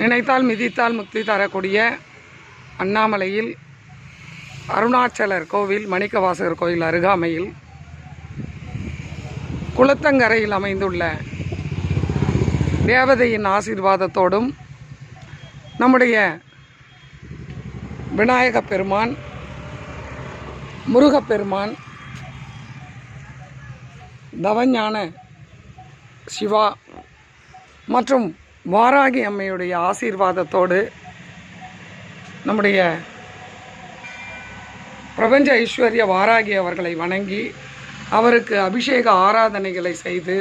நினைத்தால் மிதித்தால் முக்தி தரக்கூடிய அண்ணாமலையில் அருணாச்சலர் கோவில் மணிக்கவாசகர் கோயில் அருகாமையில் குளத்தங்கரையில் அமைந்துள்ள தேவதையின் ஆசீர்வாதத்தோடும் நம்முடைய விநாயகப் பெருமான், முருகப்பெருமான், தவஞான சிவா மற்றும் வாராகி அம்மையுடைய ஆசீர்வாதத்தோடு நம்முடைய பிரபஞ்ச ஐஸ்வர்ய வாராகி அவர்களை வணங்கி அவருக்கு அபிஷேக ஆராதனைகளை செய்து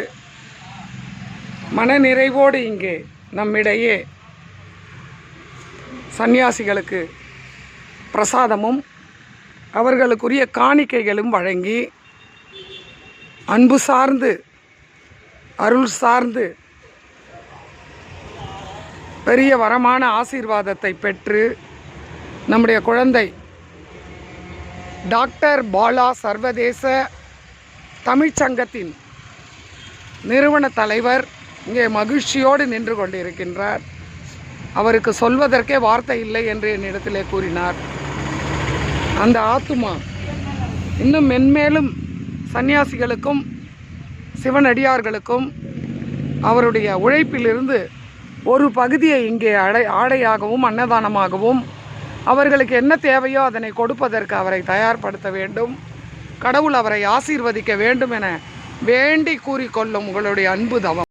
மனநிறைவோடு இங்கே நம்மிடையே சந்நியாசிகளுக்கு பிரசாதமும் அவர்களுக்குரிய காணிக்கைகளும் வழங்கி அன்பு சார்ந்து அருள் சார்ந்து பெரிய வரமான ஆசீர்வாதத்தை பெற்று நம்முடைய குழந்தை டாக்டர் பாலா சர்வதேச தமிழ்ச்சங்கத்தின் நிறுவன தலைவர் இங்கே மகிழ்ச்சியோடு நின்று கொண்டிருக்கின்றார். அவருக்கு சொல்வதற்கே வார்த்தை இல்லை என்று என்னிடத்திலே கூறினார். அந்த ஆத்துமா இன்னும் மென்மேலும் சந்நியாசிகளுக்கும் சிவனடியார்களுக்கும் அவருடைய உழைப்பிலிருந்து ஒரு பகுதியை இங்கே ஆடையாகவும் அன்னதானமாகவும் அவர்களுக்கு என்ன தேவையோ அதனை கொடுப்பதற்கு அவரை தயார்படுத்த வேண்டும். கடவுள் அவரை ஆசீர்வதிக்க வேண்டும் என வேண்டி கூறிக்கொள்ளும் உங்களுடைய அன்பு தவம்.